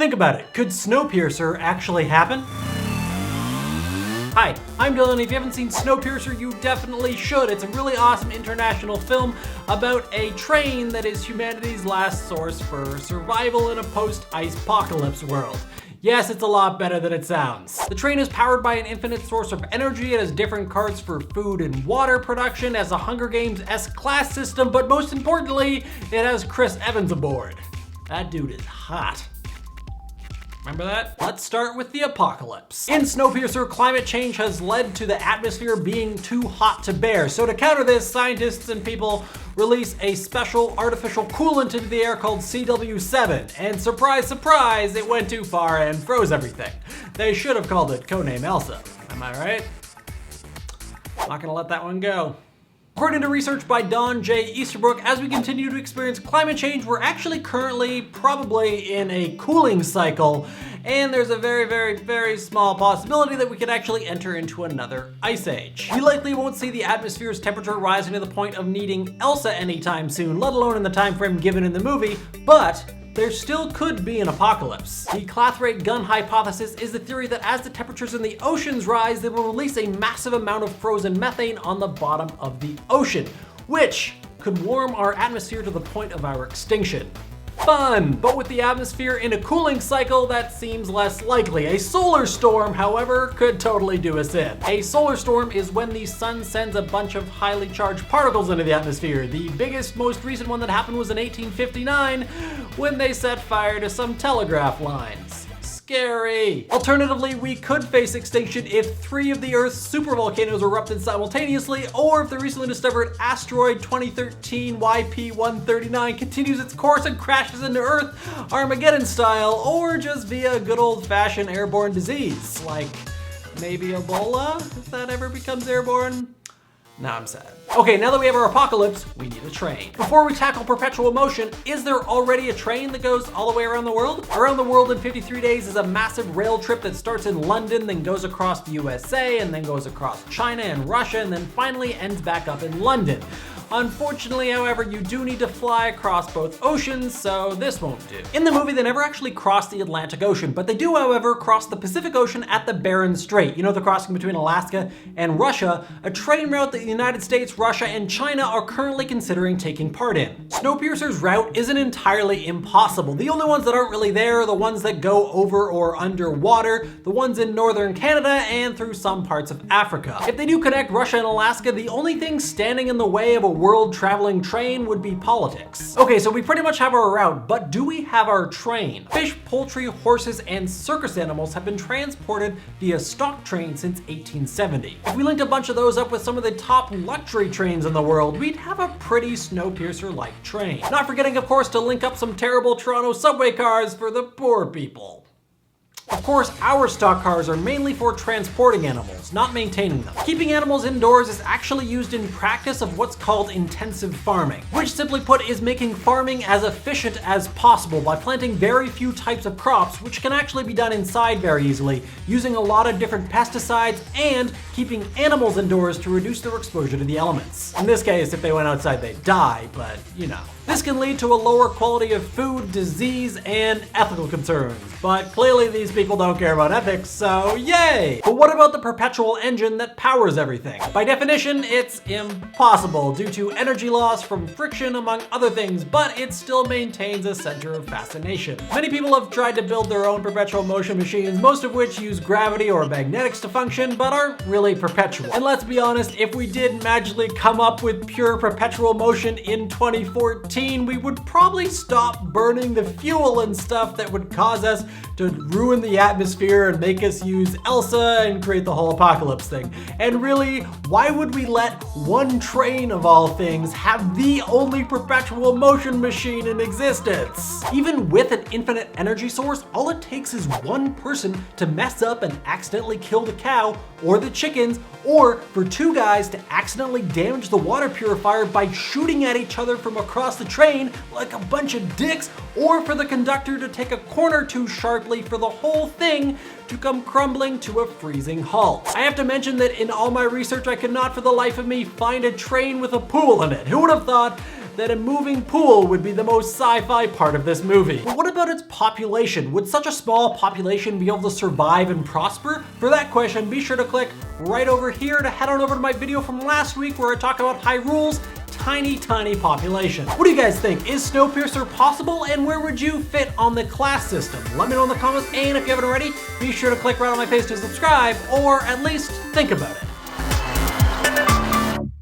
Think about it, could Snowpiercer actually happen? Hi, I'm Dylan. If you haven't seen Snowpiercer, you definitely should. It's a really awesome international film about a train that is humanity's last source for survival in a post-ice apocalypse world. Yes, it's a lot better than it sounds. The train is powered by an infinite source of energy. It has different carts for food and water production, has a Hunger Games-esque class system, but most importantly, it has Chris Evans aboard. That dude is hot. Remember that? Let's start with the apocalypse. In Snowpiercer, climate change has led to the atmosphere being too hot to bear. So to counter this, scientists and people release a special artificial coolant into the air called CW7. And surprise, surprise, it went too far and froze everything. They should have called it Codename Elsa. Am I right? Not gonna let that one go. According to research by Don J. Easterbrook, as we continue to experience climate change, we're actually currently probably in a cooling cycle, and there's a very small possibility that we could actually enter into another ice age. We likely won't see the atmosphere's temperature rising to the point of needing Elsa anytime soon, let alone in the time frame given in the movie, but there still could be an apocalypse. The Clathrate gun hypothesis is the theory that as the temperatures in the oceans rise, they will release a massive amount of frozen methane on the bottom of the ocean, which could warm our atmosphere to the point of our extinction. Fun! But with the atmosphere in a cooling cycle, that seems less likely. A solar storm, however, could totally do us in. A solar storm is when the sun sends a bunch of highly charged particles into the atmosphere. The biggest, most recent one that happened was in 1859, when they set fire to some telegraph lines. Scary. Alternatively, we could face extinction if 3 of the Earth's supervolcanoes erupted simultaneously, or if the recently discovered Asteroid 2013 YP-139 continues its course and crashes into Earth Armageddon style, or just via good old-fashioned airborne disease, like maybe Ebola, if that ever becomes airborne. Now I'm sad. Okay, now that we have our apocalypse, we need a train. Before we tackle Perpetual Motion, is there already a train that goes all the way around the world? Around the World in 53 Days is a massive rail trip that starts in London, then goes across the USA, and then goes across China and Russia, and then finally ends back up in London. Unfortunately, however, you do need to fly across both oceans, so this won't do. In the movie, they never actually cross the Atlantic Ocean, but they do, however, cross the Pacific Ocean at the Bering Strait. You know, the crossing between Alaska and Russia, a train route that the United States, Russia, and China are currently considering taking part in. Snowpiercer's route isn't entirely impossible. The only ones that aren't really there are the ones that go over or underwater, the ones in northern Canada, and through some parts of Africa. If they do connect Russia and Alaska, the only thing standing in the way of a world-traveling train would be politics. Okay, so we pretty much have our route, but do we have our train? Fish, poultry, horses, and circus animals have been transported via stock trains since 1870. If we linked a bunch of those up with some of the top luxury trains in the world, we'd have a pretty Snowpiercer-like train. Not forgetting, of course, to link up some terrible Toronto subway cars for the poor people. Of course, our stock cars are mainly for transporting animals, not maintaining them. Keeping animals indoors is actually used in practice of what's called intensive farming, which simply put is making farming as efficient as possible by planting very few types of crops, which can actually be done inside very easily, using a lot of different pesticides and keeping animals indoors to reduce their exposure to the elements. In this case, if they went outside, they'd die, but you know. This can lead to a lower quality of food, disease, and ethical concerns. But clearly these people don't care about ethics, so yay! But what about the perpetual engine that powers everything? By definition, it's impossible due to energy loss from friction, among other things, but it still maintains a center of fascination. Many people have tried to build their own perpetual motion machines, most of which use gravity or magnetics to function, but aren't really perpetual. And let's be honest, if we did magically come up with pure perpetual motion in 2014, we would probably stop burning the fuel and stuff that would cause us to ruin the atmosphere and make us use Elsa and create the whole apocalypse thing. And really, why would we let one train of all things have the only perpetual motion machine in existence? Even with an infinite energy source, all it takes is one person to mess up and accidentally kill the cow or the chickens, or for 2 guys to accidentally damage the water purifier by shooting at each other from across the train like a bunch of dicks, or for the conductor to take a corner too sharply for the whole thing to come crumbling to a freezing halt. I have to mention that in all my research, I could not for the life of me find a train with a pool in it. Who would have thought that a moving pool would be the most sci-fi part of this movie. But what about its population? Would such a small population be able to survive and prosper? For that question, be sure to click right over here to head on over to my video from last week where I talk about Hyrule's tiny population. What do you guys think? Is Snowpiercer possible, and where would you fit on the class system? Let me know in the comments, and if you haven't already, be sure to click right on my face to subscribe, or at least think about it.